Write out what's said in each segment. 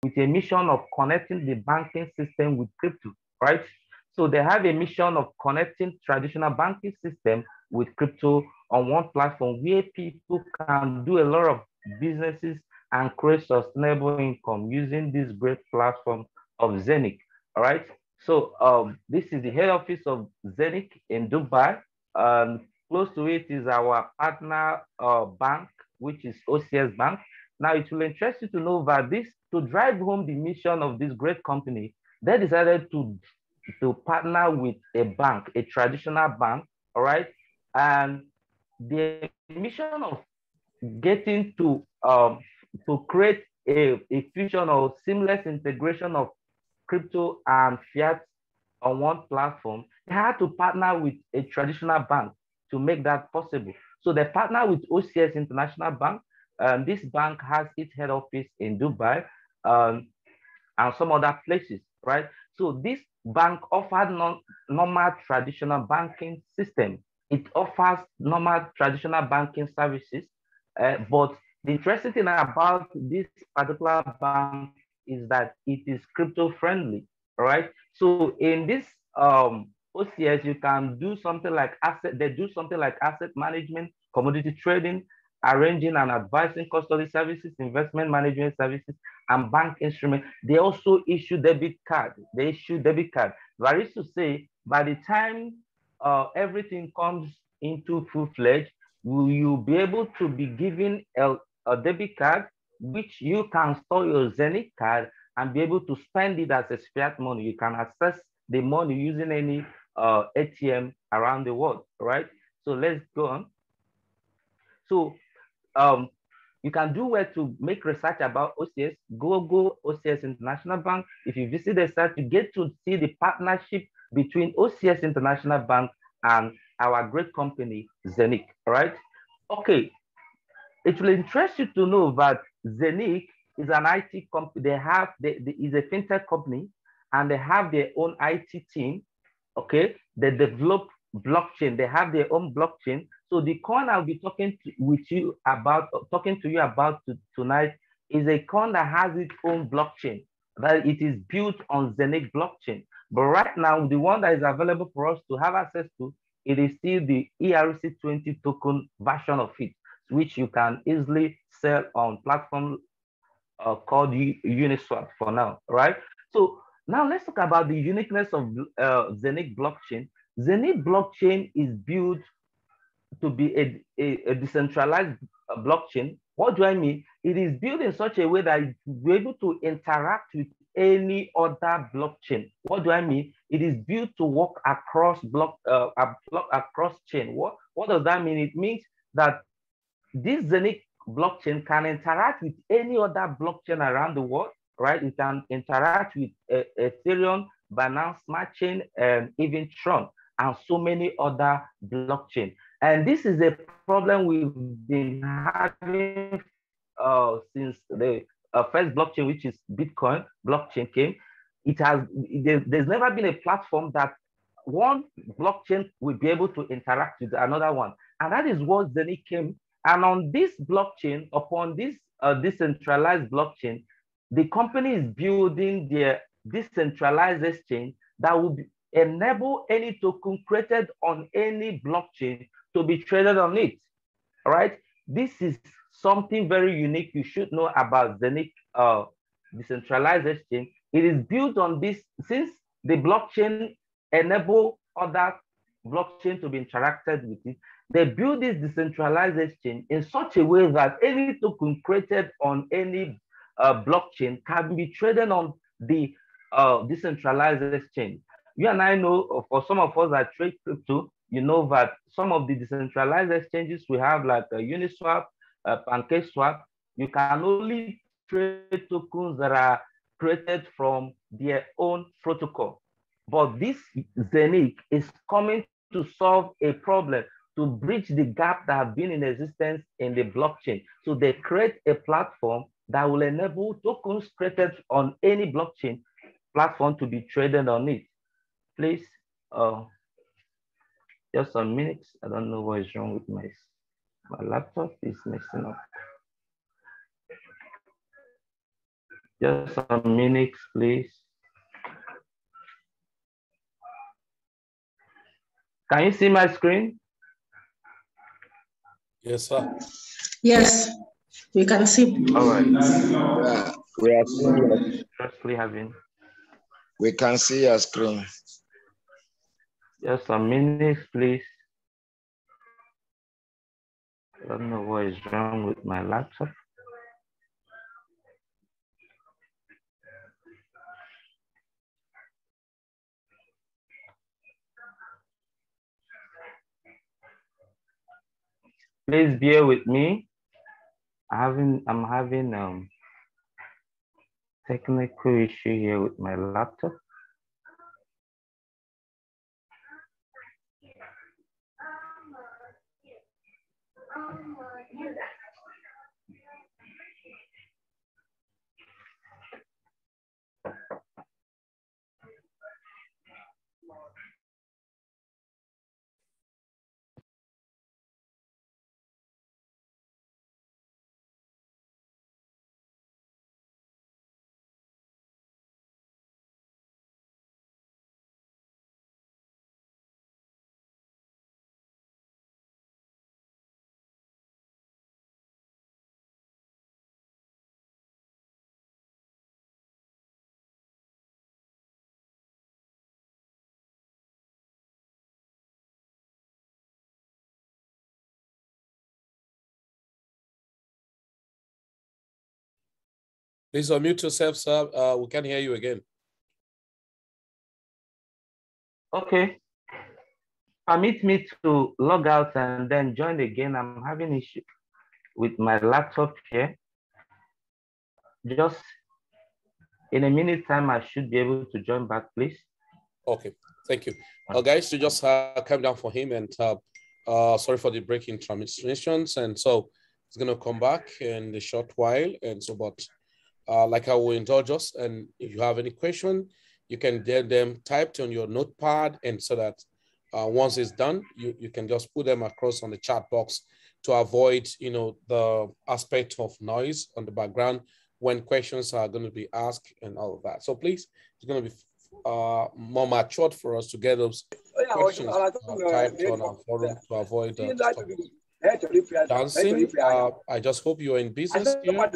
with a mission of connecting the banking system with crypto, right? So they have a mission of connecting traditional banking system with crypto on one platform where people can do a lot of businesses and create sustainable income using this great platform of ZENIQ. All right. So this is the head office of ZENIQ in Dubai. Close to it is our partner bank, which is OCS Bank. Now, it will interest you to know that this, to drive home the mission of this great company, they decided to partner with a bank, a traditional bank, all right? And the mission of getting to create a fusion or seamless integration of crypto and fiat on one platform, they had to partner with a traditional bank to make that possible. So they partner with OCS International Bank. This bank has its head office in Dubai and some other places, right? So this bank offers normal traditional banking system. It offers normal traditional banking services, but the interesting thing about this particular bank is that it is crypto friendly, right? So in this OCS, you can do something like asset, they do something like asset management, commodity trading, arranging and advising custody services, investment management services, and bank instruments. They also issue debit card. They issue debit card. That is to say, by the time everything comes into full-fledged, will you be able to be given a debit card, which you can store your ZENIQ card and be able to spend it as a fiat money. You can access the money using any ATM around the world, right? So let's go on. So you can do well to make research about OCS. Google OCS International Bank. If you visit the site, you get to see the partnership between OCS International Bank and our great company, ZENIQ, right? Okay, it will interest you to know that ZENIQ is an IT company. They is a fintech company, and they have their own IT team. Okay, they develop blockchain. They have their own blockchain. So the coin I'll be talking to you about tonight is a coin that has its own blockchain. That it is built on ZENIQ blockchain. But right now, the one that is available for us to have access to, it is still the ERC20 token version of it, which you can easily sell on platform called Uniswap for now, right? So now let's talk about the uniqueness of ZENIQ blockchain. ZENIQ blockchain is built to be a decentralized blockchain. What do I mean? It is built in such a way that it will be able to interact with any other blockchain. What do I mean? It is built to work across across chain. What does that mean? It means that this ZENIQ blockchain can interact with any other blockchain around the world, right? It can interact with Ethereum, Binance Smart Chain, and even Tron, and so many other blockchain. And this is a problem we've been having since the first blockchain, which is Bitcoin blockchain, came. There's never been a platform that one blockchain will be able to interact with another one. And that is what ZENIQ came. And on this blockchain, upon this decentralized blockchain, the company is building their decentralized exchange that will enable any token created on any blockchain to be traded on it. All right. This is something very unique you should know about ZENIQ decentralized exchange. It is built on this, since the blockchain enable other blockchain to be interacted with it. They build this decentralized exchange in such a way that any token created on any blockchain can be traded on the decentralized exchange. You and I know, for some of us that trade crypto, you know that some of the decentralized exchanges we have, like Uniswap, PancakeSwap, you can only trade tokens that are created from their own protocol. But this ZENIQ is coming to solve a problem, to bridge the gap that have been in existence in the blockchain. So they create a platform that will enable tokens created on any blockchain platform to be traded on it. Please, just some minutes. I don't know what is wrong with my laptop is messing up. Just a minute, please. Can you see my screen? Yes, sir. Yes, we can see. All right. We are seeing. We can see your screen. Just a minute, please. I don't know what is wrong with my laptop. Please bear with me. I'm having technical issue here with my laptop. Please unmute yourself, sir. We can hear you again. Okay. Permit me to log out and then join again. I'm having issue with my laptop here. Just in a minute time, I should be able to join back, please. Okay, thank you. Guys, you just come down for him and sorry for the breaking transmissions. And so it's going to come back in a short while. And so, but like I will indulge us. And if you have any question, you can get them typed on your notepad. And so that once it's done, you can just put them across on the chat box to avoid, the aspect of noise on the background when questions are going to be asked and all of that. So please, it's going to be more matured for us to get those questions typed on our forum to avoid dancing. I just hope you are in business here.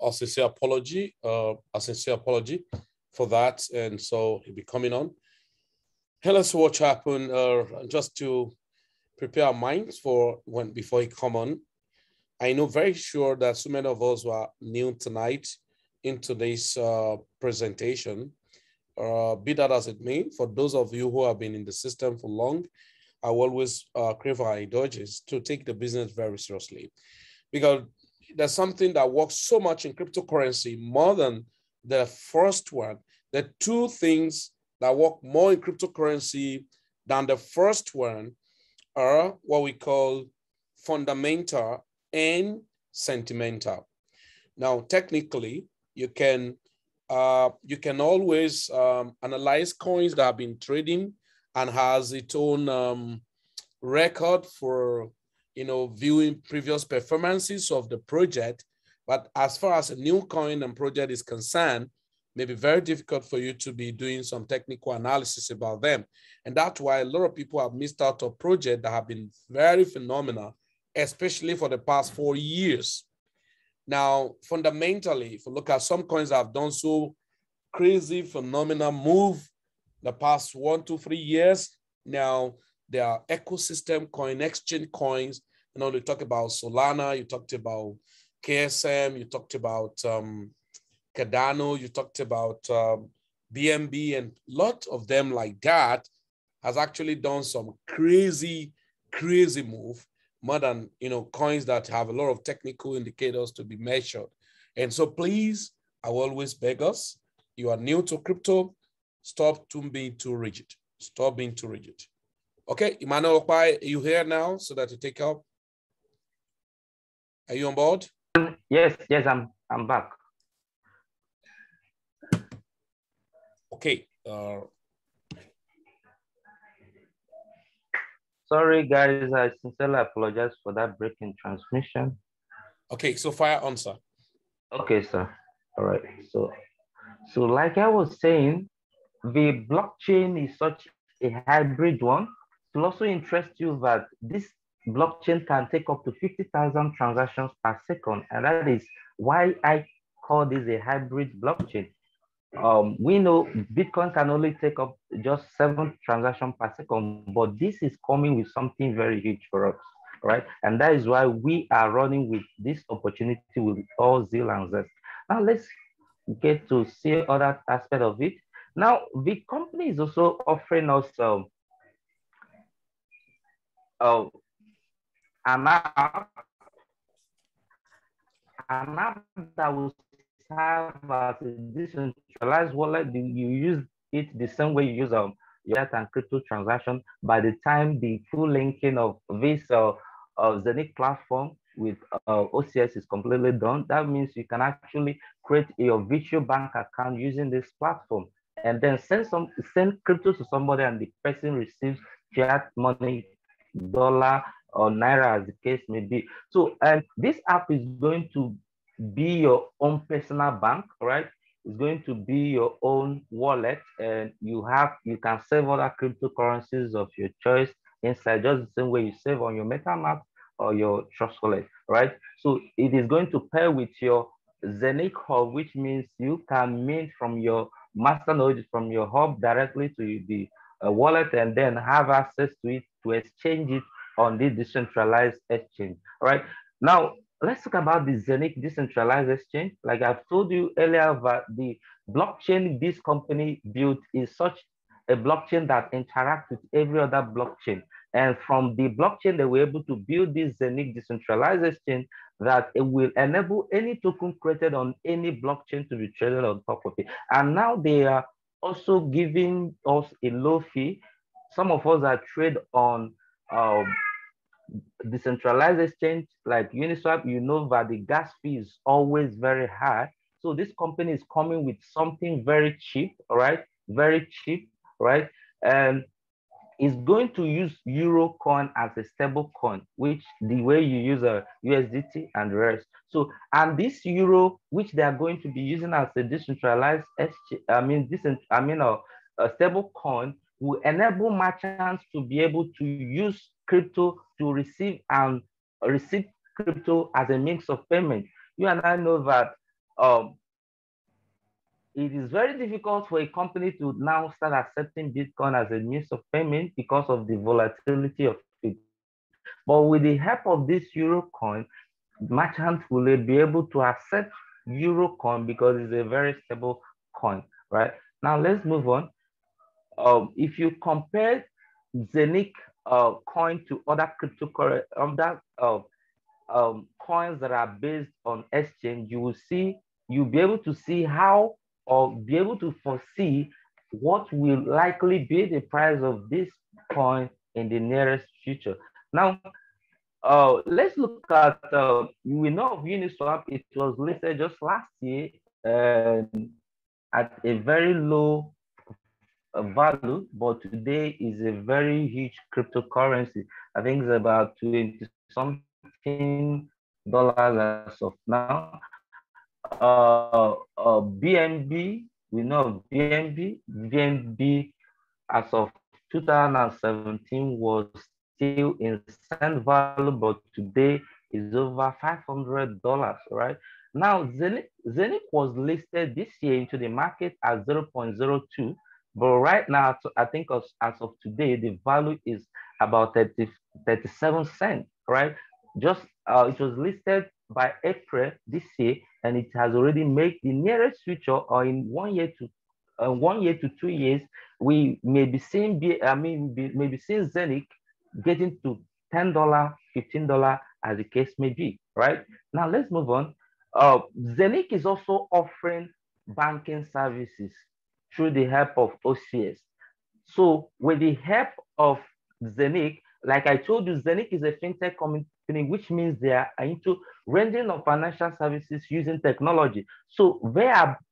A sincere apology for that. And so he'll be coming on. Hey, let's watch happen just to prepare our minds for before he come on. I know very sure that so many of us were new tonight in today's presentation. Be that as it may, for those of you who have been in the system for long, I will always crave our indulgence to take the business very seriously, because there's something that works so much in cryptocurrency more than the first one. The two things that work more in cryptocurrency than the first one are what we call fundamental and sentimental. Now, technically, you can always analyze coins that have been trading and has its own record for viewing previous performances of the project. But as far as a new coin and project is concerned, it may be very difficult for you to be doing some technical analysis about them. And that's why a lot of people have missed out on projects that have been very phenomenal, especially for the past 4 years. Now, fundamentally, if you look at some coins that have done so crazy, phenomenal move the past 1 to 3 years, now there are ecosystem coin, exchange coins. You talk about Solana, you talked about KSM, you talked about Cardano, you talked about BNB, and a lot of them like that has actually done some crazy move, more than coins that have a lot of technical indicators to be measured. And so please, I will always beg us, you are new to crypto, stop being too rigid. Stop being too rigid. Okay, Emmanuel Okpai, are you here now so that you take up? Are you on board? Yes, I'm back. Okay. Sorry, guys. I sincerely apologize for that breaking transmission. Okay, so fire on, sir. Okay, sir. All right. So like I was saying, the blockchain is such a hybrid one. It will also interest you that this blockchain can take up to 50,000 transactions per second, and that is why I call this a hybrid blockchain. We know Bitcoin can only take up just 7 transactions per second, but this is coming with something very huge for us, right? And that is why we are running with this opportunity with all zeal and zest. Now let's get to see other aspect of it. Now the company is also offering us an app that will serve as a decentralized wallet. You use it the same way you use your and crypto transaction. By the time the full linking of this ZENIQ platform with OCS is completely done, that means you can actually create your virtual bank account using this platform, and then send crypto to somebody, and the person receives fiat money, dollar or naira, as the case may be. So, and this app is going to be your own personal bank, right? It's going to be your own wallet, and you can save other cryptocurrencies of your choice inside, just the same way you save on your MetaMask or your Trust Wallet, right? So it is going to pair with your ZENIQ hub, which means you can mint from your masternode, from your hub directly to the wallet, and then have access to it to exchange it on the decentralized exchange. All right. Now, let's talk about the ZENIQ decentralized exchange. Like I've told you earlier, that the blockchain this company built is such a blockchain that interacts with every other blockchain. And from the blockchain, they were able to build this ZENIQ decentralized exchange that it will enable any token created on any blockchain to be traded on top of it. And now they are also giving us a low fee. Some of us that trade on decentralized exchange like Uniswap, you know that the gas fee is always very high. So this company is coming with something very cheap, all right? Very cheap, right? And is going to use Euro coin as a stable coin, which the way you use a USDT and the rest. So, and this Euro, which they are going to be using as a decentralized exchange, a stable coin, will enable merchants to be able to use crypto to receive crypto as a means of payment. You and I know that it is very difficult for a company to now start accepting Bitcoin as a means of payment because of the volatility of it. But with the help of this Euro coin, merchants will be able to accept Euro coin because it's a very stable coin, right? Now let's move on. If you compare ZENIQ coin to other cryptocurrency, coins that are based on exchange, you'll be able to see how, or be able to foresee what will likely be the price of this coin in the nearest future. Now, let's look at, we know of Uniswap. It was listed just last year at a very low value, but today is a very huge cryptocurrency. I think it's about 20 something dollars as of now. BNB, we know BNB as of 2017 was still in cent value, but today is over $500, right? Now, ZENIQ was listed this year into the market at 0.02, but right now, I think as of today, the value is about 37 cents, right? Just it was listed by April this year, and it has already made the nearest future, or in 1 year to 2 years, we may be seeing maybe seeing ZENIQ getting to $10, $15, as the case may be, right? Now let's move on. ZENIQ is also offering banking services through the help of OCS. So with the help of ZENIQ, like I told you, ZENIQ is a fintech company, which means they are into rendering of financial services using technology. So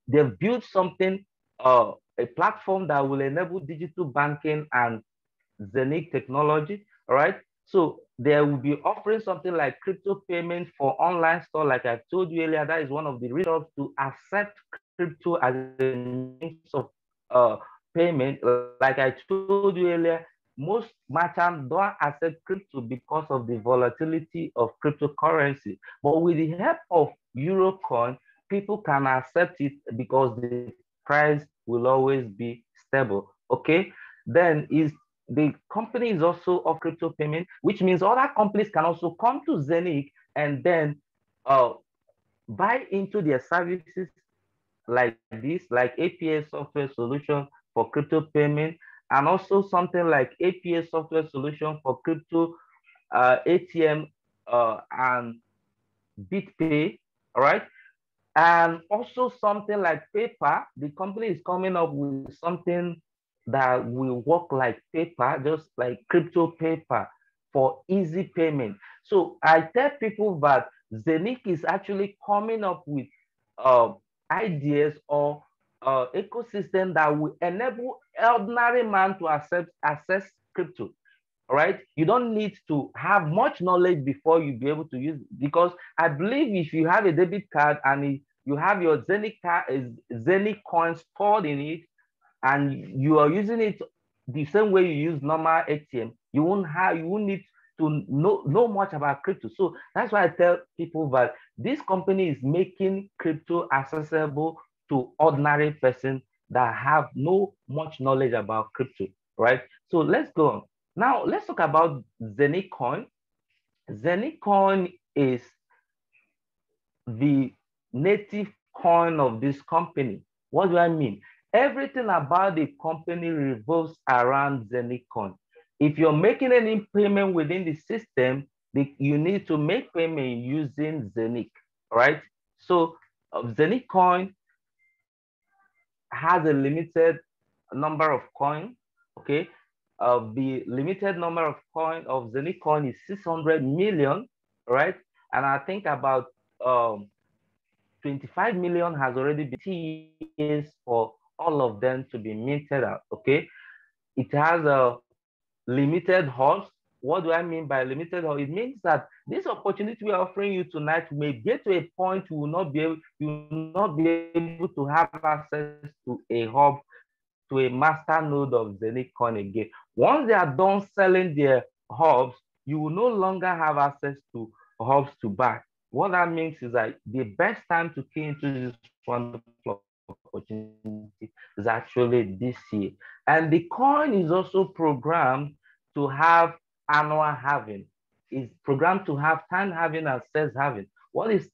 they've built something, a platform that will enable digital banking and ZENIQ technology, all right? So they will be offering something like crypto payment for online store. Like I told you earlier, that is one of the reasons to accept crypto as a means of payment. Like I told you earlier, most merchants don't accept crypto because of the volatility of cryptocurrency. But with the help of Eurocoin, people can accept it because the price will always be stable. Okay. Then the company is also of crypto payment, which means other companies can also come to ZENIQ and then buy into their services like this, like API software solution for crypto payment, and also something like API software solution for crypto ATM and BitPay, all right? And also something like paper. The company is coming up with something that will work like paper, just like crypto paper for easy payment. So I tell people that ZENIQ is actually coming up with ideas or ecosystem that will enable ordinary man to access crypto. All right, you don't need to have much knowledge before you be able to use it, because I believe if you have a debit card and you have your ZENIQ coin stored in it, and you are using it the same way you use normal ATM, you won't need to know much about crypto. So that's why I tell people that this company is making crypto accessible to ordinary person that have no much knowledge about crypto, right? So let's go on. Now let's talk about ZENIQ coin. ZENIQ coin is the native coin of this company. What do I mean? Everything about the company revolves around ZENIQ coin. If you're making any payment within the system, you need to make payment using ZENIQ, right? So ZENIQ coin has a limited number of coins, okay? The limited number of coin of ZENIQ coin is 600 million, right? And I think about 25 million has already been years for all of them to be minted out, okay? It has a limited horse. What do I mean by limited horse? It means that this opportunity we are offering you tonight may get to a point you will not be able to have access to a hub, to a master node of ZENIQ coin again. Once they are done selling their hubs, you will no longer have access to hubs to buy. What that means is that the best time to key into this wonderful opportunity is actually this year. And the coin is also programmed to have annual halving. It's programmed to have time halving and sales halving. What is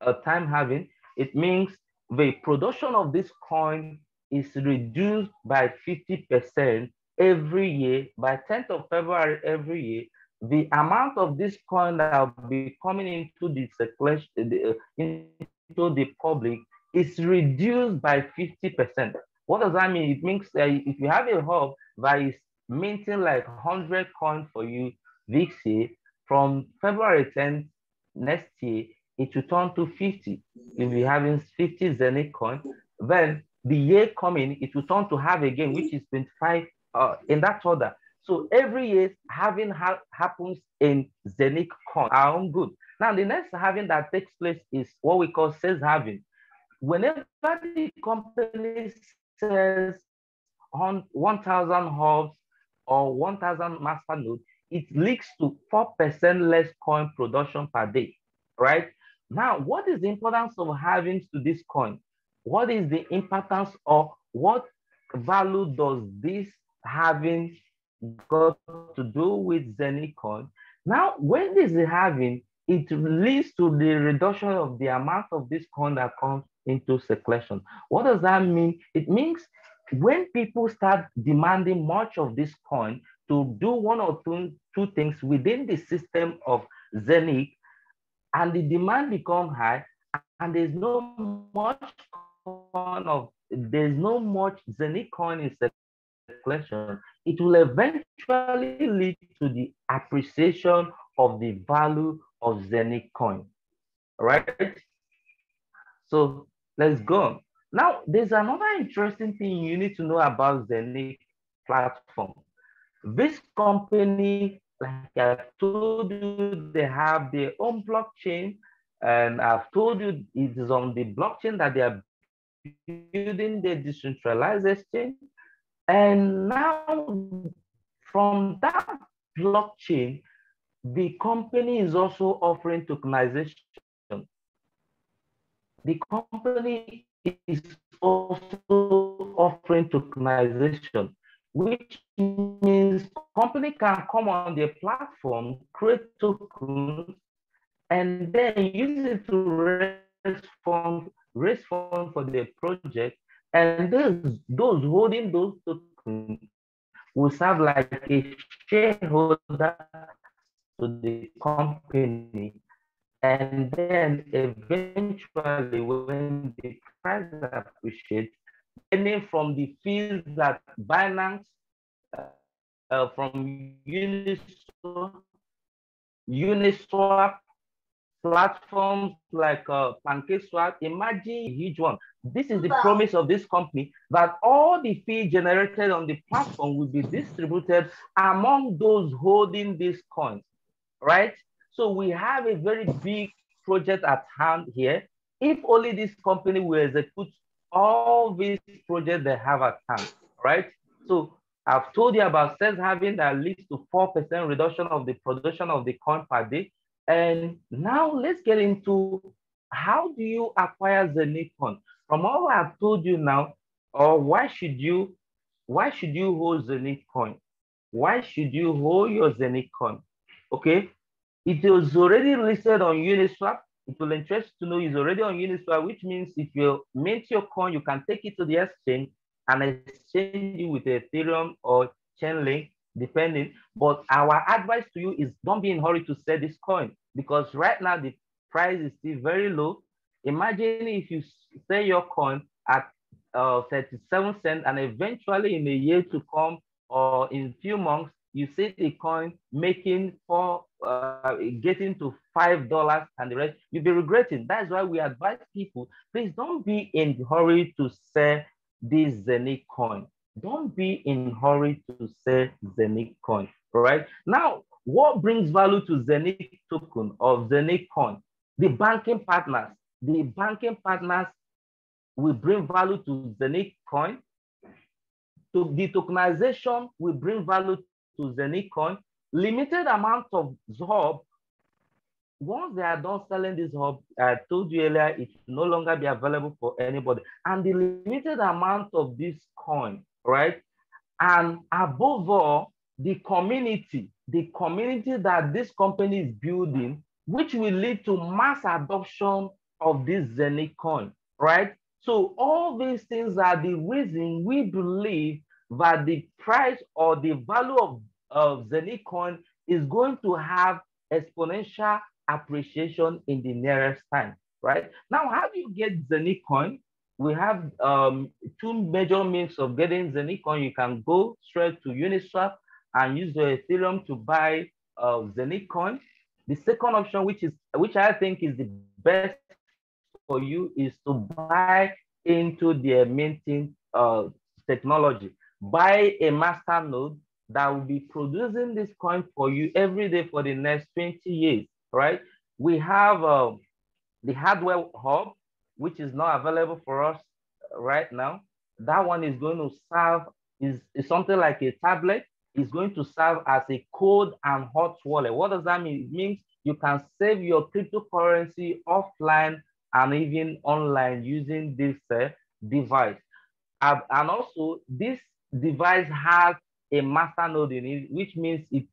a time halving? It means the production of this coin is reduced by 50% every year. By 10th of February every year, the amount of this coin that will be coming into the circulation, into the public, is reduced by 50%. What does that mean? It means that if you have a hub that is minting like 100 coins for you this year, from February 10th next year, it will turn to 50. You'll be having 50 ZENIQ coin. Then the year coming, it will turn to have again, which is 25 in that order. So every year, halving happens in ZENIQ coin, our own good. Now, the next halving that takes place is what we call sales halving. Whenever the company sells on 1,000 hubs or 1,000 master nodes, it leads to 4% less coin production per day, right? Now, what is the importance of having to this coin? What is the importance of what value does this having got to do with ZENIQ coin? Now, when this is having, it leads to the reduction of the amount of this coin that comes into circulation. What does that mean? It means when people start demanding much of this coin to do one or two things within the system of ZENIQ, and the demand become high, and there's no much ZENIQ coin in circulation, it will eventually lead to the appreciation of the value of ZENIQ coin. All right. So let's go. Now, there's another interesting thing you need to know about ZENIQ platform. This company, like I told you, they have their own blockchain, and I've told you it is on the blockchain that they are building the decentralized exchange. And now, from that blockchain, the company is also offering tokenization. The company is also offering tokenization, which means company can come on their platform, create tokens, and then use it to raise funds for their project. And those holding those tokens will serve like a shareholder to the company. And then eventually, when the price appreciates, gaining from the fees that Binance, from Uniswap, platforms like PancakeSwap, imagine a huge one. This is the promise of this company, that all the fee generated on the platform will be distributed among those holding these coins, right? So we have a very big project at hand here. If only this company will execute all these projects they have at hand, right? So I've told you about sales having that leads to 4% reduction of the production of the coin per day. And now let's get into how do you acquire ZENIQ coin? From all I've told you now, or why should you hold ZENIQ coin? Why should you hold your ZENIQ coin? Okay, it is already listed on Uniswap. It will interest you to know it's already on Uniswap, which means if you mint your coin, you can take it to the exchange and exchange it with Ethereum or Chainlink, depending. But our advice to you is don't be in a hurry to sell this coin, because right now the price is still very low. Imagine if you sell your coin at 37 cents, and eventually in a year to come or in a few months, you see the coin making getting to $5 and the rest, you'll be regretting. That's why we advise people, please don't be in a hurry to sell this ZENIQ coin. Don't be in a hurry to sell ZENIQ coin, right? Now, what brings value to ZENIQ token or ZENIQ coin? The banking partners. The banking partners will bring value to ZENIQ coin. The tokenization will bring value to ZENIQ coin. Limited amount of hub. Once they are done selling this hub, I told you earlier, it will no longer be available for anybody. And the limited amount of this coin, right? And above all, the community that this company is building, which will lead to mass adoption of this ZENIQ coin, right? So all these things are the reason we believe that the price or the value of ZENIQ coin is going to have exponential appreciation in the nearest time, right? Now, how do you get ZENIQ coin? We have two major means of getting ZENIQ coin. You can go straight to Uniswap and use your Ethereum to buy ZENIQ coin. The second option, which I think is the best for you, is to buy into their minting technology. Buy a master node that will be producing this coin for you every day for the next 20 years, right? We have the hardware hub, which is not available for us right now. That one is going to serve, is something like a tablet. It's going to serve as a cold and hot wallet. What does that mean? It means you can save your cryptocurrency offline and even online using this device. And also, this device has a master node in it, which means it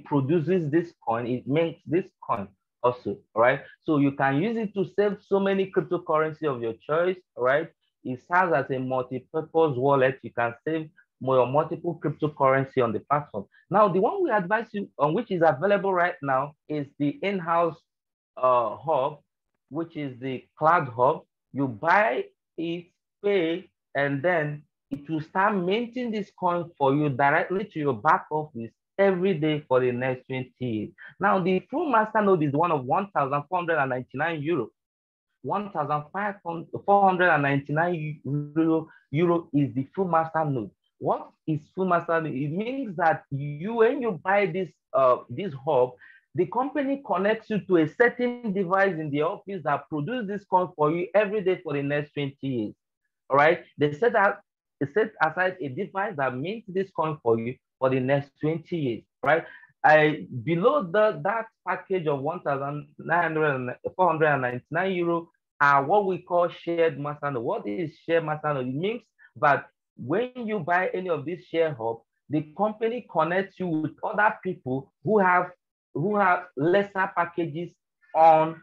produces this coin, it makes this coin also, right? So you can use it to save so many cryptocurrency of your choice, right? It serves as a multi-purpose wallet. You can save more multiple cryptocurrency on the platform. Now, the one we advise you on, which is available right now, is the in-house hub, which is the cloud hub. You buy it, pay, and then it will start minting this coin for you directly to your back office every day for the next 20 years. Now, the full master node is one of 1,499 euro. 1,499 euro is the full master node. What is full master node? It means that you, when you buy this hub, the company connects you to a certain device in the office that produces this coin for you every day for the next 20 years. All right. They set aside a device that mints this coin for you for the next 20 years, right? Below that package of 1,499 euro are what we call shared master node. What is shared master node? It means that when you buy any of these share hub, the company connects you with other people who have lesser packages on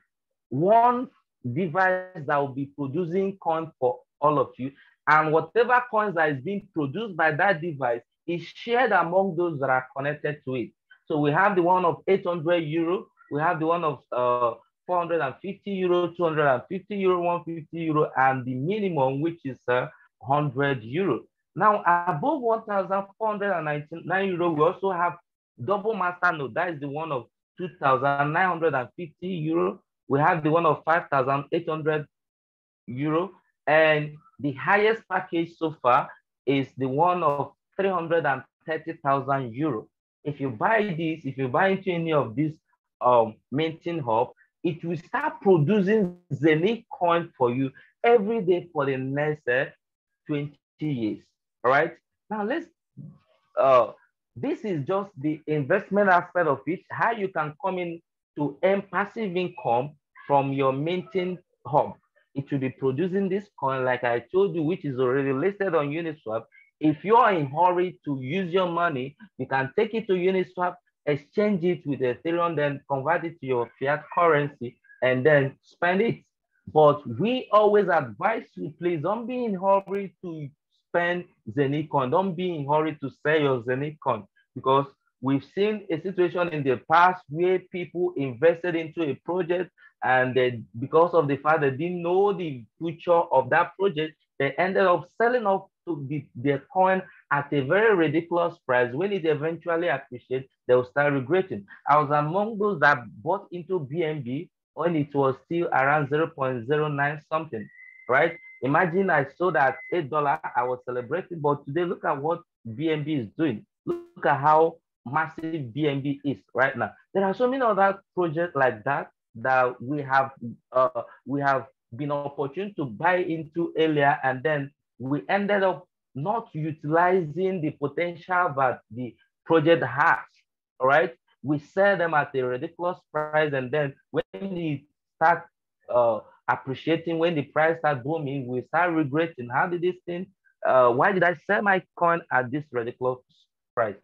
one device that will be producing coin for all of you. And whatever coins that is being produced by that device is shared among those that are connected to it. So we have the one of 800 euro, we have the one of 450 euro, 250 euro, 150 euro, and the minimum, which is 100 euro. Now, above 1,499 euro, we also have double master node. That is the one of 2,950 euro. We have the one of 5,800 euro, and the highest package so far is the one of 330,000 euro. If you buy this, if you buy into any of these minting hub, it will start producing ZENIQ coin for you every day for the next 20 years. All right. Now this is just the investment aspect of it, how you can come in to earn passive income from your minting hub. It will be producing this coin, like I told you, which is already listed on Uniswap. If you are in a hurry to use your money, you can take it to Uniswap, exchange it with Ethereum, then convert it to your fiat currency, and then spend it. But we always advise you, please don't be in a hurry to spend ZENIQ coin. Don't be in a hurry to sell your ZENIQ coin, because we've seen a situation in the past where people invested into a project, and they, because of the fact they didn't know the future of that project, they ended up selling off their coin at a very ridiculous price. When it eventually appreciates, they will start regretting. I was among those that bought into BNB when it was still around 0.09 something, right? Imagine I sold at $8, I was celebrating, but today look at what BNB is doing. Look at how massive BNB is right now. There are so many other projects like that that we have been opportune to buy into earlier, and then we ended up not utilizing the potential that the project has. All right, we sell them at a ridiculous price, and then when it starts appreciating, when the price starts booming, we start regretting, how did this thing, why did I sell my coin at this ridiculous price?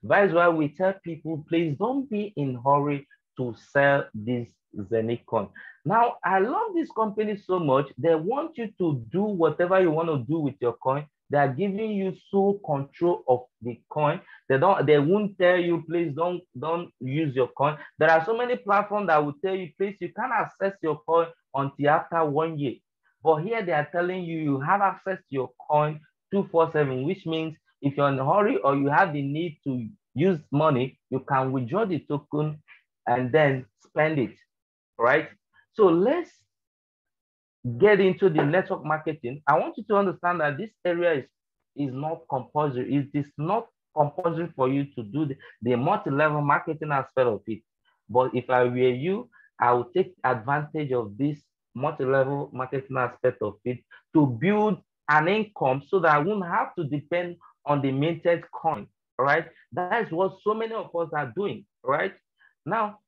That's why we tell people, please don't be in a hurry to sell this ZENIQ coin. Now, I love this company so much. They want you to do whatever you want to do with your coin. They are giving you sole control of the coin. They won't tell you, please don't use your coin. There are so many platforms that will tell you, please, you can't access your coin until after 1 year. But here they are telling you, you have access to your coin 247, which means if you're in a hurry or you have the need to use money, you can withdraw the token and then spend it, right? So let's get into the network marketing. I want you to understand that this area is not compulsory. It is not compulsory for you to do the multi-level marketing aspect of it. But if I were you, I would take advantage of this multi-level marketing aspect of it to build an income so that I won't have to depend on the minted coin. All right. That is what so many of us are doing. Right. Now,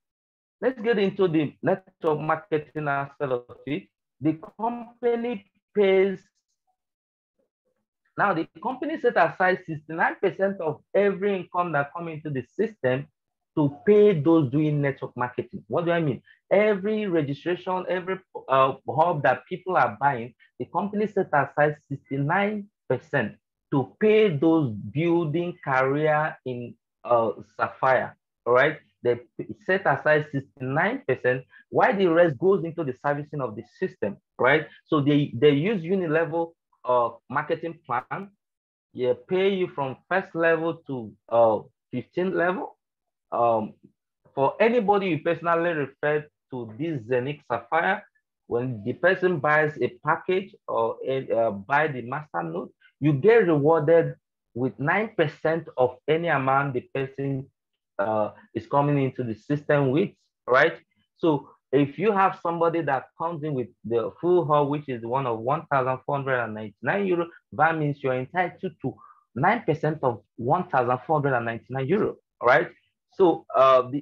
let's get into the network marketing aspect of it. The company pays. Now, the company set aside 69% of every income that comes into the system to pay those doing network marketing. What do I mean? Every registration, every hub that people are buying, the company set aside 69% to pay those building career in Safir. All right. They set aside 69%, while the rest goes into the servicing of the system, right? So they use unilevel marketing plan. They pay you from first level to 15th level. For anybody you personally refer to this ZENIQ Safir, when the person buys a package or buy the master node, you get rewarded with 9% of any amount the person is coming into the system with, right? So if you have somebody that comes in with the full haul, which is one of 1,499 euro, that means you're entitled to 9% of 1,499 euro, right? So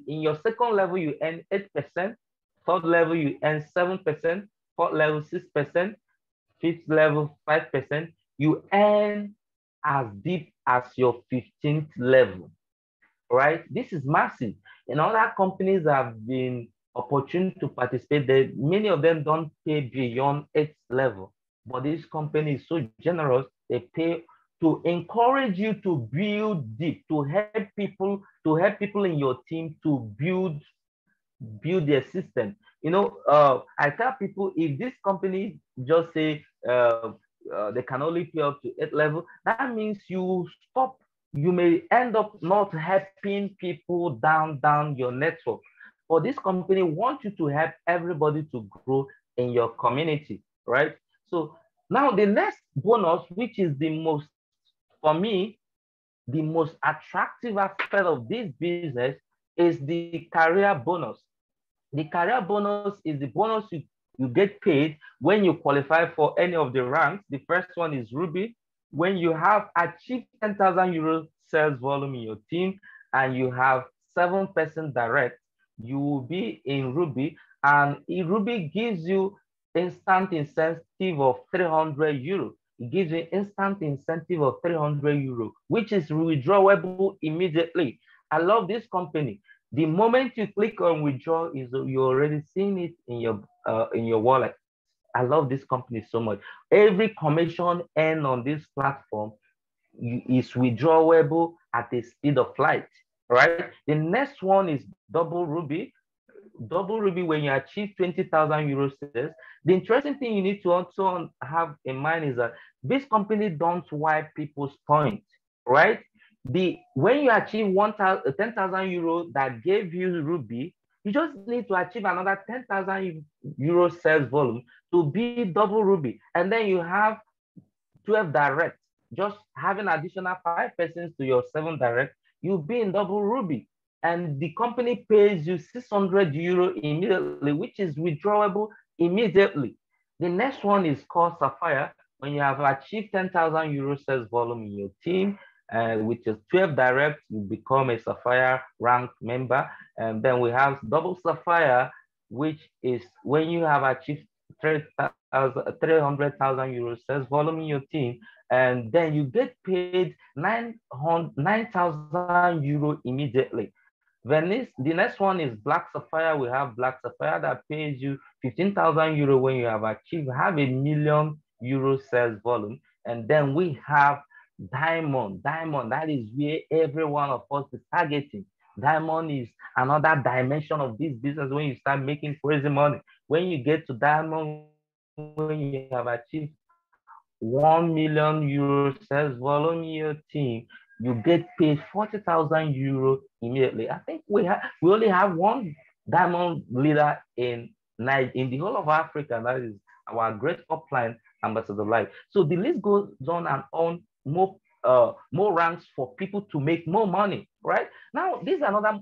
in your second level, you earn 8%, third level, you earn 7%, fourth level, 6%, fifth level, 5%. You earn as deep as your 15th level, right? This is massive. And other companies have been opportune to participate there. Many of them don't pay beyond 8th level, but this company is so generous, they pay to encourage you to build deep, to help people in your team to build their system. You know, I tell people, if this company just say they can only pay up to 8th level, that means you may end up not helping people down your network. But this company wants you to help everybody to grow in your community, right? So now the next bonus, which is the most, for me, the most attractive aspect of this business, is the career bonus. The career bonus is the bonus you get paid when you qualify for any of the ranks. The first one is Ruby. When you have achieved 10,000 euro sales volume in your team and you have 7% direct, you will be in Ruby, and Ruby gives you instant incentive of 300 euro. It gives you instant incentive of 300 euro, which is withdrawable immediately. I love this company. The moment you click on withdraw, you're already seeing it in your wallet. I love this company so much. Every commission earned on this platform is withdrawable at the speed of light, right? The next one is Double Ruby. Double Ruby, when you achieve 20,000 euro sales, the interesting thing you need to also have in mind is that this company don't wipe people's points, right? When you achieve 10,000 euro that gave you Ruby, you just need to achieve another 10,000 euro sales volume to be Double Ruby. And then you have 12 direct. Just having additional 5 persons to your 7 direct, you'll be in Double Ruby. And the company pays you 600 euro immediately, which is withdrawable immediately. The next one is called Safir. When you have achieved 10,000 euro sales volume in your team, which is 12 direct, you become a Safir rank member. And then we have Double Safir, which is when you have achieved 300,000 euro sales volume in your team, and then you get paid 9,000 euro immediately. The next one is Black Safir. We have Black Safir that pays you 15,000 euro when you have achieved half a million euro sales volume. And then we have Diamond. Diamond, that is where every one of us is targeting. Diamond is another dimension of this business when you start making crazy money. When you get to Diamond, when you have achieved 1 million euro sales volume in your team, you get paid 40,000 euro immediately. I think we only have one diamond leader in the whole of Africa. That is our great upline ambassador life. So the list goes on and on. More more ranks for people to make more money, right? Now, this is another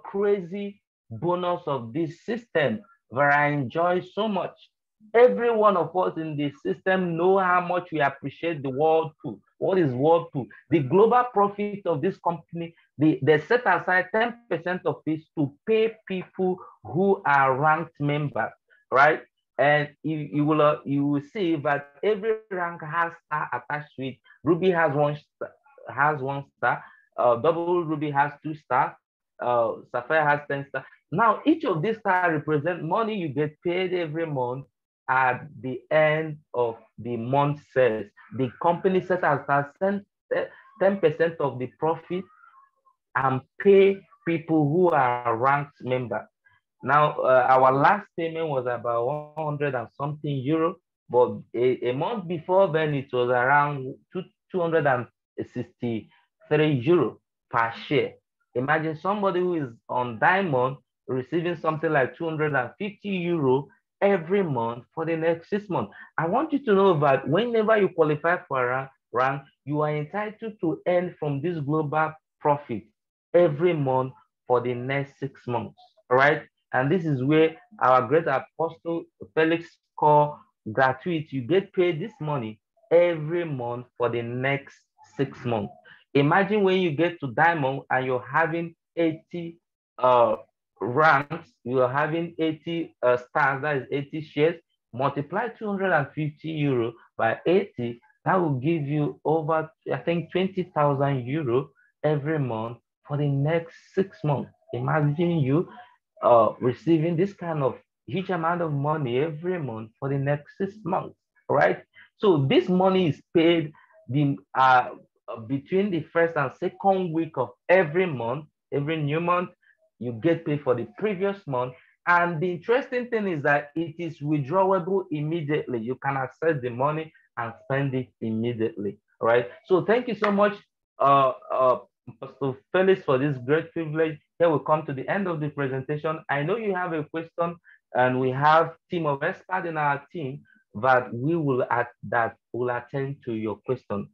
crazy bonus of this system that I enjoy so much. Every one of us in the system know how much we appreciate the world pool. What is world pool? The global profit of this company, they set aside 10% of this to pay people who are ranked members, right? And you will see that every rank has star attached to it. Ruby has one star. Double Ruby has 2 stars. Sapphire has 10 stars. Now, each of these stars represent money you get paid every month at the end of the month sales. The company set aside 10% of the profit and pay people who are ranked members. Now, our last payment was about 100 and something euro, but a month before then, it was around 263 euro per share. Imagine somebody who is on diamond receiving something like 250 euro every month for the next 6 months. I want you to know that whenever you qualify for a rank, you are entitled to earn from this global profit every month for the next 6 months. All right. And this is where our great apostle Felix called gratuity. You get paid this money every month for the next 6 months. Imagine when you get to diamond and you're having 80 ranks, you're having 80 stars, that is 80 shares, multiply 250 euro by 80, that will give you over, I think, 20,000 euro every month for the next 6 months. Imagine you receiving this kind of huge amount of money every month for the next 6 months, right? So this money is paid between the first and second week of every month. Every new month, you get paid for the previous month. And the interesting thing is that it is withdrawable immediately. You can access the money and spend it immediately, right? So thank you so much, Pastor Felix, for this great privilege. Here we come to the end of the presentation. I know you have a question, and we have a team of experts in our team that will attend to your question.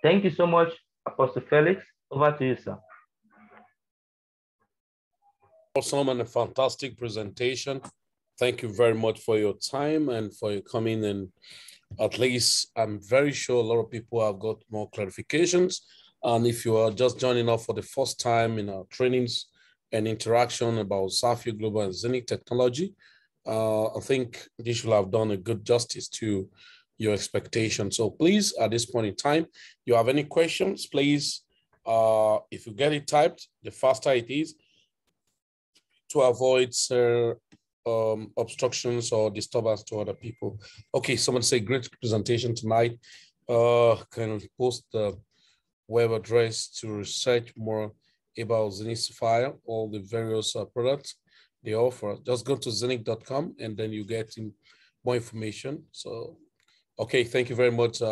Thank you so much, Apostle Felix. Over to you, sir. Awesome and a fantastic presentation. Thank you very much for your time and for your coming in. At least I'm very sure a lot of people have got more clarifications. And if you are just joining us for the first time in our trainings and interaction about Safir Global and ZENIQ technology, I think this will have done a good justice to your expectations. So please, at this point in time, you have any questions, please, if you get it typed, the faster it is, to avoid obstructions or disturbance to other people. Okay, someone say great presentation tonight. Can post the web address to research more about ZENIQ Safir, all the various products they offer. Just go to ZENIQ.com and then you get more information. So, okay, thank you very much,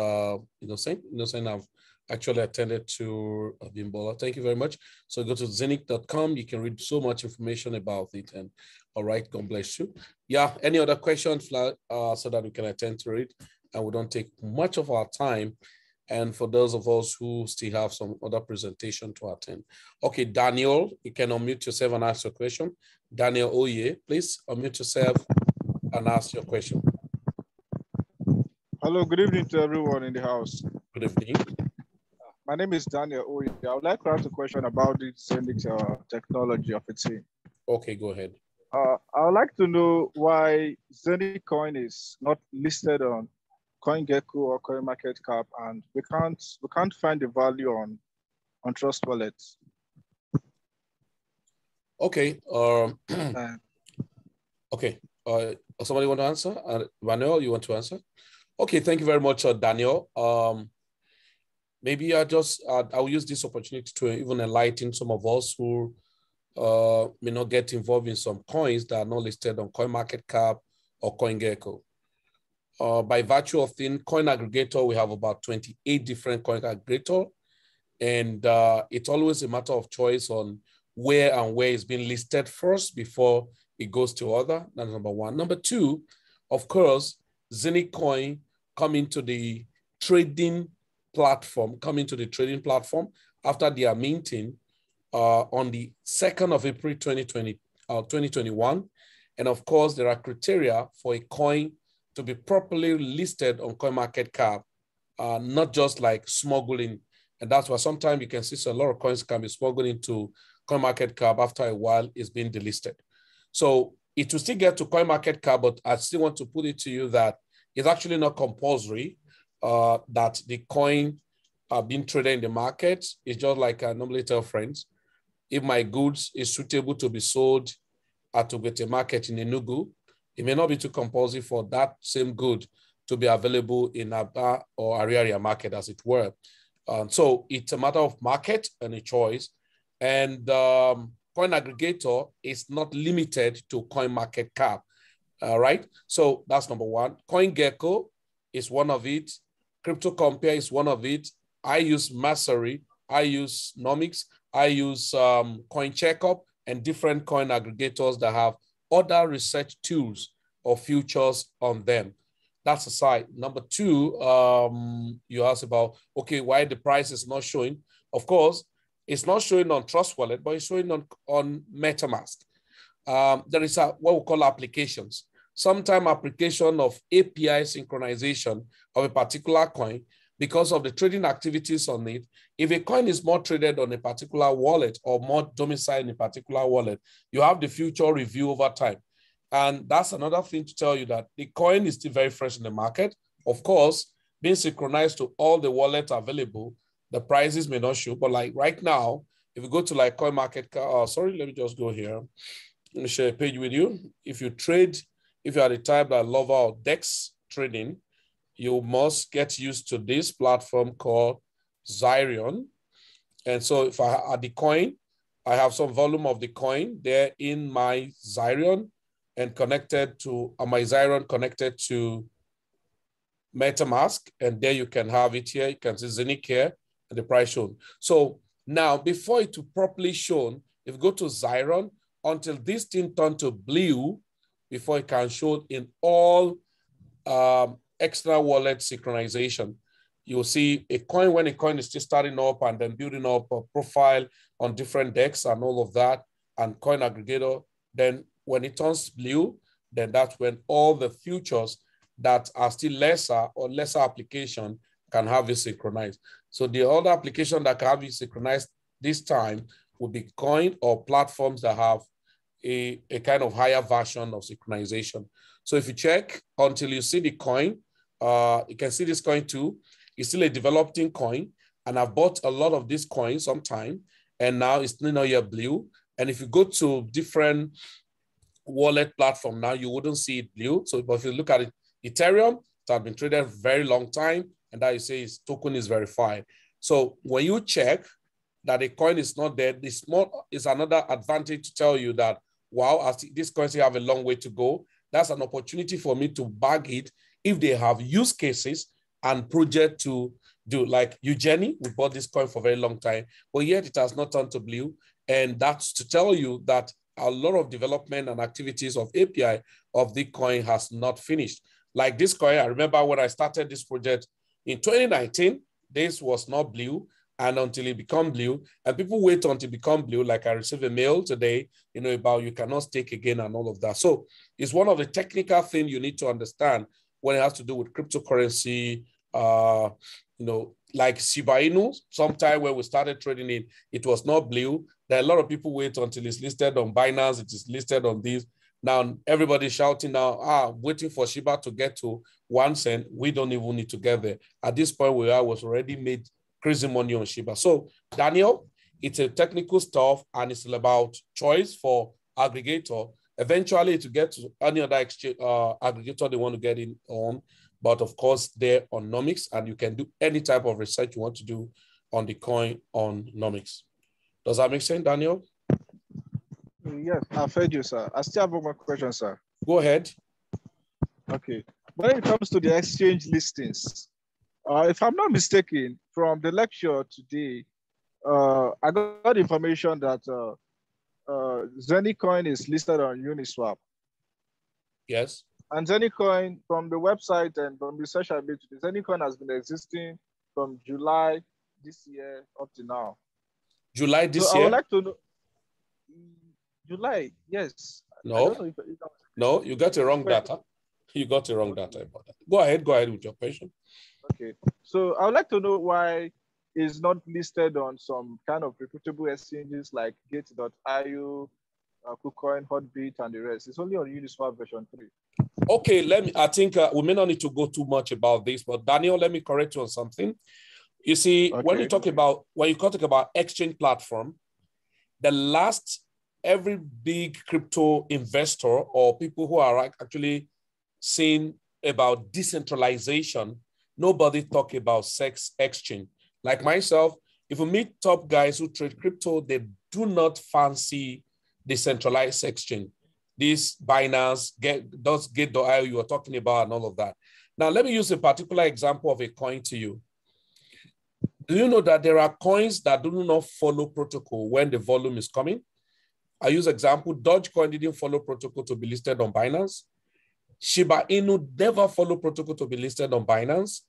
Innocent. Innocent, I've actually attended to Bimbola. Thank you very much. So go to ZENIQ.com. You can read so much information about it. And all right, God bless you. Yeah, any other questions so that we can attend to it and we don't take much of our time. And for those of us who still have some other presentation to attend. Okay, Daniel, you can unmute yourself and ask your question. Daniel Oye, please unmute yourself and ask your question. Hello, good evening to everyone in the house. Good evening. My name is Daniel Oye. I would like to ask a question about the ZENIQ technology of its team. Okay, go ahead. I would like to know why ZENIQ coin is not listed on CoinGecko or CoinMarketCap, and we can't find the value on Trust Wallet. Okay. Okay. Somebody want to answer? Manuel, you want to answer? Okay. Thank you very much, Daniel. Maybe I'll use this opportunity to even enlighten some of us who may not get involved in some coins that are not listed on CoinMarketCap or CoinGecko. By virtue of the coin aggregator, we have about 28 different coin aggregator, and it's always a matter of choice on where it's being listed first before it goes to other. That's number one. Number two, of course, ZENIQ coin come into the trading platform, coming to the trading platform after they are minting on the 2nd of April 2021. And of course, there are criteria for a coin to be properly listed on CoinMarketCap, not just like smuggling. And that's why sometimes you can see a lot of coins can be smuggled into CoinMarketCap after a while it's being delisted. So it will still get to CoinMarketCap, but I still want to put it to you that it's actually not compulsory that the coin being traded in the market. It's just like I normally tell friends, if my goods is suitable to be sold at Ogbete market in Enugu, it may not be too compulsory for that same good to be available in Aba or Ariaria market, as it were. So it's a matter of market and a choice. And coin aggregator is not limited to CoinMarketCap, right? So that's number one. CoinGecko is one of it. CryptoCompare is one of it. I use Masari, I use Nomics, I use CoinCheckup and different coin aggregators that have other research tools or futures on them. That's aside. Number two, you asked about, okay, why the price is not showing. Of course, it's not showing on Trust Wallet, but it's showing on MetaMask. There is what we call applications. Sometimes application of API synchronization of a particular coin because of the trading activities on it. If a coin is more traded on a particular wallet or more domiciled in a particular wallet, you have the future review over time. And that's another thing to tell you that the coin is still very fresh in the market. Of course, being synchronized to all the wallets available, the prices may not show, but like right now, if you go to like CoinMarketCap, sorry, let me just go here. Let me share a page with you. If you trade, if you are the type that love our DEX trading, you must get used to this platform called Xyrion. And so if I add the coin, I have some volume of the coin there in my Xyrion and connected to my Xyrion connected to MetaMask. And there you can have it here. You can see ZENIQ here and the price shown. So now before it to properly shown, if you go to Xyrion, until this thing turn to blue, before it can show in all extra wallet synchronization. You'll see a coin when a coin is still starting up and then building up a profile on different decks and all of that, and coin aggregator. Then when it turns blue, then that's when all the futures that are still lesser or lesser application can have it synchronized. So the other application that can have it synchronized this time would be coin or platforms that have a kind of higher version of synchronization. So if you check until you see the coin, you can see this coin too. It's still a developing coin, and I've bought a lot of this coin sometime, and now it's still not yet blue. And if you go to different wallet platform now, you wouldn't see it blue. So but if you look at it, Ethereum, it has been traded a very long time, and that you say its token is verified. So when you check that a coin is not there, this more is another advantage to tell you that, wow, this coin still have a long way to go. That's an opportunity for me to bag it if they have use cases and project to do. Like Eugenie, we bought this coin for a very long time, but yet it has not turned to blue. And that's to tell you that a lot of development and activities of API of the coin has not finished. Like this coin, I remember when I started this project in 2019, this was not blue, and until it become blue, and people wait until it become blue. Like I received a mail today, about you cannot stake again and all of that. So it's one of the technical things you need to understand when it has to do with cryptocurrency. Like Shiba Inu, sometime when we started trading it was not blue. There are a lot of people wait until it's listed on Binance, it is listed on this. Now everybody's shouting now, waiting for Shiba to get to 1 cent. We don't even need to get there. At this point, we was already made crazy money on Shiba. So Daniel, it's a technical stuff, and it's all about choice for aggregator. Eventually to get to any other exchange aggregator they want to get in on, but of course they're on Nomics, and you can do any type of research you want to do on the coin on Nomics. Does that make sense, Daniel? Yes, I've heard you, sir. I still have one more question, sir. Go ahead. Okay. When it comes to the exchange listings, if I'm not mistaken, from the lecture today, I got information that ZENIQ is listed on Uniswap. Yes. And ZENIQ, from the website and from the research I made today, ZENIQ has been existing from July this year up to now. July this So year? I would like to know. July, yes. No. I don't know if no, you got the wrong data. You got the wrong data about that. Go ahead with your question. Okay. So I would like to know why it's not listed on some kind of reputable exchanges like Gate.io, KuCoin, Hotbit, and the rest. It's only on Uniswap version 3. Okay, I think we may not need to go too much about this, but Daniel, let me correct you on something. You see, Okay. when you talk about exchange platform, every big crypto investor or people who are actually saying about decentralization, nobody talk about sex exchange. Like myself, if you meet top guys who trade crypto, they do not fancy decentralized exchange. This Binance, Gate.io you were talking about and all of that. Now, let me use a particular example of a coin to you. Do you know that there are coins that do not follow protocol when the volume is coming? I use example, Dogecoin didn't follow protocol to be listed on Binance. Shiba Inu never follow protocol to be listed on Binance.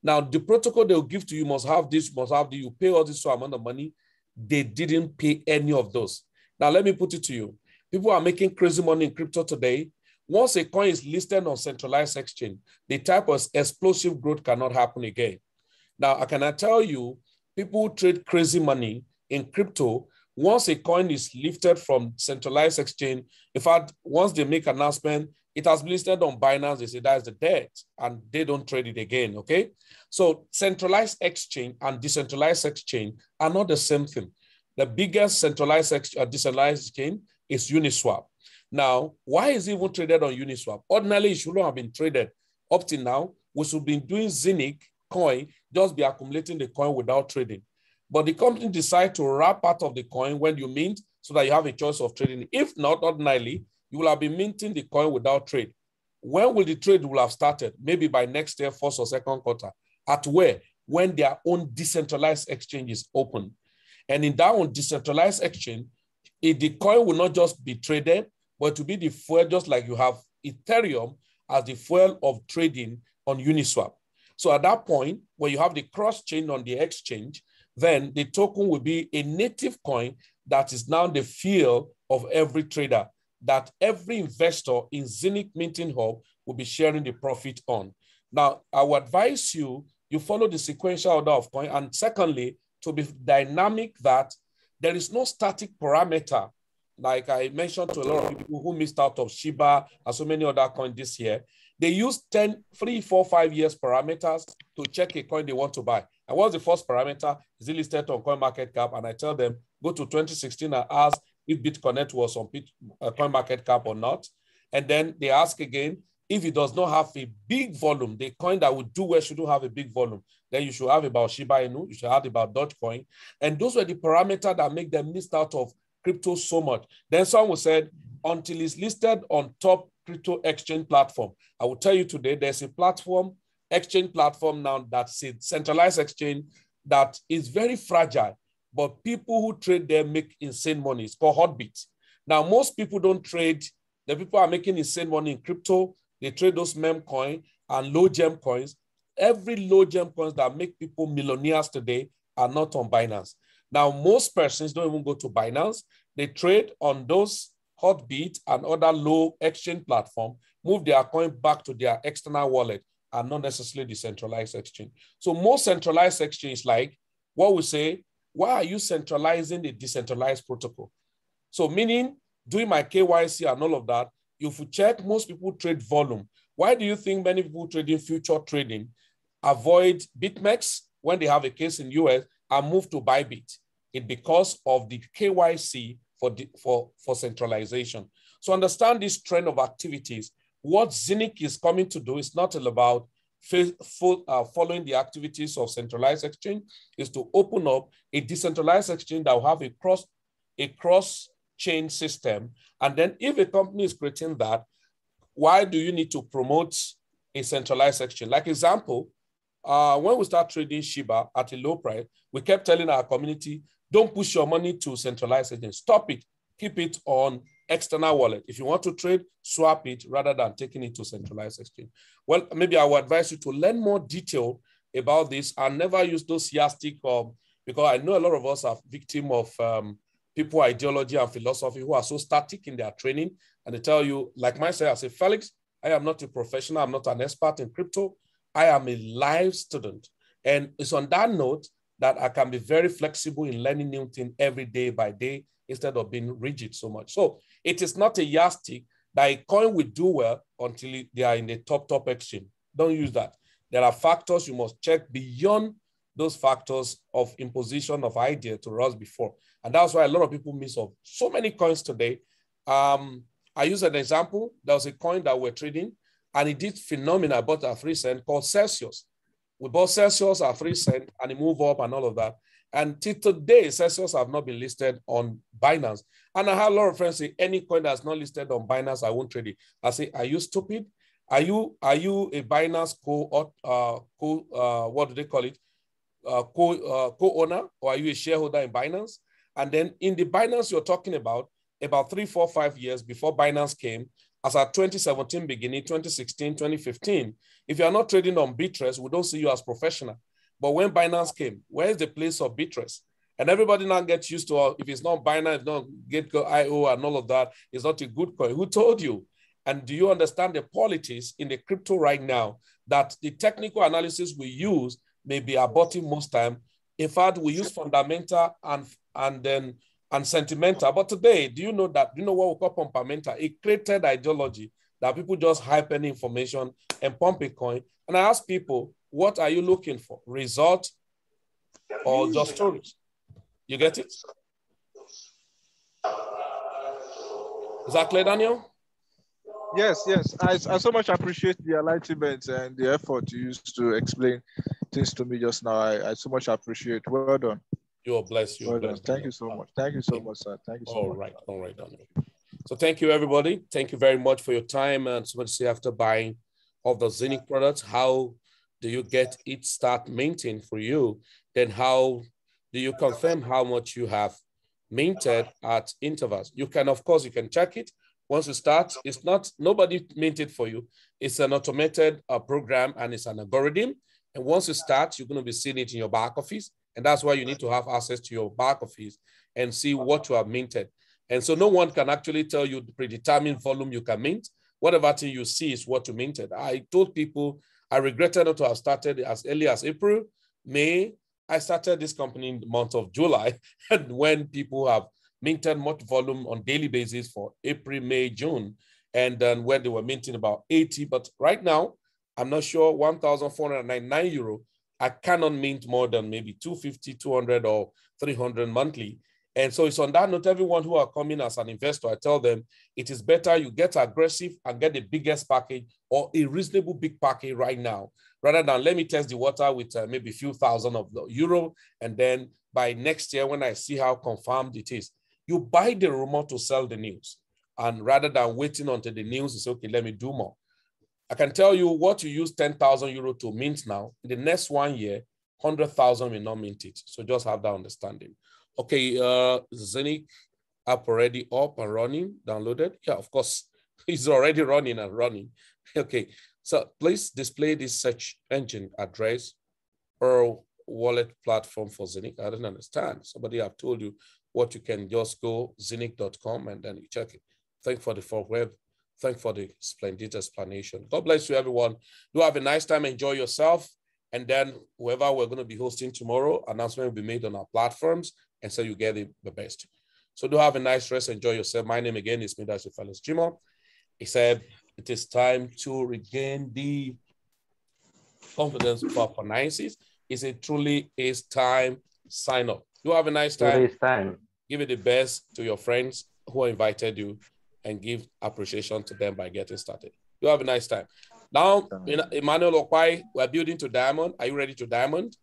Now, the protocol they'll give to you must have this, you pay all this amount of money. They didn't pay any of those. Now, let me put it to you. People are making crazy money in crypto today. Once a coin is listed on centralized exchange, the type of explosive growth cannot happen again. Now, I cannot tell you, people who trade crazy money in crypto, once a coin is lifted from centralized exchange, in fact, once they make an announcement, it has been listed on Binance, they say that's the debt, and they don't trade it again, okay? So centralized exchange and decentralized exchange are not the same thing. The biggest centralized decentralized exchange is Uniswap. Now, why is it even traded on Uniswap? Ordinarily, it shouldn't have been traded. Up till now, we should be doing ZENIQ coin, just be accumulating the coin without trading. But the company decide to wrap part of the coin when you mint so that you have a choice of trading. If not, ordinarily, you will have been minting the coin without trade. When will the trade will have started? Maybe by next year, first or second quarter. At where? When their own decentralized exchange is open. And in that own decentralized exchange, the coin will not just be traded, but to be the fuel, just like you have Ethereum as the fuel of trading on Uniswap. So at that point, when you have the cross-chain on the exchange, then the token will be a native coin that is now the fuel of every trader, that every investor in ZENIQ Minting Hub will be sharing the profit on. Now, I would advise you follow the sequential order of coin. And secondly, to be dynamic, that there is no static parameter. Like I mentioned to a lot of people who missed out of Shiba and so many other coins this year, they use 3, 4, 5 years parameters to check a coin they want to buy. And what's the first parameter? Is it listed on CoinMarketCap? And I tell them, go to 2016 and ask if BitConnect was on CoinMarketCap or not. And then they ask again, if it does not have a big volume, the coin that would do well shouldn't have a big volume. Then you should have about Shiba Inu, you should have about Dogecoin. And those were the parameters that make them missed out of crypto so much. Then someone said, until it's listed on top crypto exchange platform. I will tell you today, there's a exchange platform now that's a centralized exchange that is very fragile, but people who trade there make insane money. It's called Hotbit. Now, most people don't trade. The people are making insane money in crypto. They trade those meme coins and low gem coins. Every low gem coins that make people millionaires today are not on Binance. Now, most persons don't even go to Binance. They trade on those Hotbit and other low exchange platform, move their coin back to their external wallet and not necessarily the centralized exchange. So most centralized exchange, like what we say, why are you centralizing the decentralized protocol? So meaning doing my KYC and all of that, if you check, most people trade volume. Why do you think many people trading future trading avoid BitMEX when they have a case in US and move to Bybit? It's because of the KYC for centralization. So understand this trend of activities. What ZENIQ is coming to do is not all about following the activities of centralized exchange, is to open up a decentralized exchange that will have a cross-chain system. And then if a company is creating that, why do you need to promote a centralized exchange? Like example, when we start trading Shiba at a low price, we kept telling our community, don't push your money to centralized exchange. Stop it. Keep it on external wallet. If you want to trade, swap it rather than taking it to centralized exchange. Well, maybe I will advise you to learn more detail about this and never use those yardstick because I know a lot of us are victim of people, ideology and philosophy who are so static in their training. And they tell you, like myself, I say, Felix, I am not a professional. I'm not an expert in crypto. I am a live student. And it's on that note that I can be very flexible in learning new things every day by day instead of being rigid so much. So it is not a yardstick that a coin will do well until they are in the top exchange. Don't use that. There are factors you must check beyond those factors of imposition of idea to us before. And that's why a lot of people miss out so many coins today. I use an example. There was a coin that we're trading and it did phenomenal. I bought at 3 cents called Celsius. We bought Celsius at 3 cents and it moved up and all of that. And till today, Celsius have not been listed on Binance. And I have a lot of friends say, any coin that's not listed on Binance, I won't trade it. I say, are you stupid? Are you a Binance what do they call it? Co-owner, or are you a shareholder in Binance? And then in the Binance you're talking about 3, 4, 5 years before Binance came, as at 2017 beginning, 2016, 2015, if you are not trading on Bitress, we don't see you as professional. But when Binance came, where is the place of Bitress? And everybody now gets used to, if it's not Binance, it's not Get.io and all of that, it's not a good coin. Who told you? And do you understand the politics in the crypto right now that the technical analysis we use may be aborting most time? In fact, we use fundamental and sentimental. But today, do you know what we call pumpamenta? A created ideology that people just hype any information and pump a coin. And I ask people, what are you looking for? Result or just stories? You get it? Is that clear, Daniel? Yes. I so much appreciate the enlightenment and the effort you used to explain things to me just now. I so much appreciate. Well done. You're blessed. You're blessed. Thank you so much. Thank you so much, sir. Thank you so much. All right, Daniel. So thank you, everybody. Thank you very much for your time. And so much say after buying of the ZENIQ products, how do you get it start minting for you? Then how do you confirm how much you have minted at intervals? You can, of course, you can check it. Once you start, it's not, nobody minted for you. It's an automated program and it's an algorithm. And once you start, you're going to be seeing it in your back office. And that's why you need to have access to your back office and see what you have minted. And so no one can actually tell you the predetermined volume you can mint. Whatever thing you see is what you minted. I told people I regretted not to have started as early as April, May. I started this company in the month of July. And when people have minted much volume on daily basis for April, May, June, and then when they were minting about 80. But right now, I'm not sure, 1,499 euro. I cannot mint more than maybe 250, 200 or 300 monthly. And so it's on that note, everyone who are coming as an investor, I tell them it is better you get aggressive and get the biggest package or a reasonable big package right now, rather than let me test the water with maybe a few thousand of the euro. And then by next year, when I see how confirmed it is, you buy the rumor to sell the news. And rather than waiting until the news is okay, let me do more. I can tell you what you use 10,000 euro to mint now, in the next 1 year, 100,000 will not mint it. So just have that understanding. Okay, ZENIQ app already up and running, downloaded. Yeah, of course, it's already running and running. Okay, so please display this search engine address or wallet platform for ZENIQ. I don't understand. Somebody have told you what you can just go ZENIQ.com and then you check it. Thank you for the full web. Thank you for the splendid explanation. God bless you, everyone. Do have a nice time. Enjoy yourself. And then whoever we're going to be hosting tomorrow, announcement will be made on our platforms. And so you get the best. So do have a nice rest. Enjoy yourself. My name again is Midas Felix Jimo. He said it is time to regain the confidence of our finances. It's a truly is time sign up. Do have a nice time. It's time. Give it the best to your friends who invited you and give appreciation to them by getting started. Do have a nice time. Now, Emmanuel Okpai, we're building to diamond. Are you ready to diamond?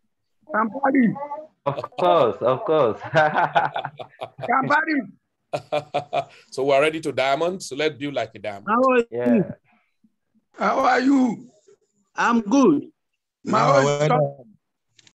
Somebody. Of course. Somebody. So we're ready to diamond. So let's build like a diamond. How are you? How are you? I'm good. Well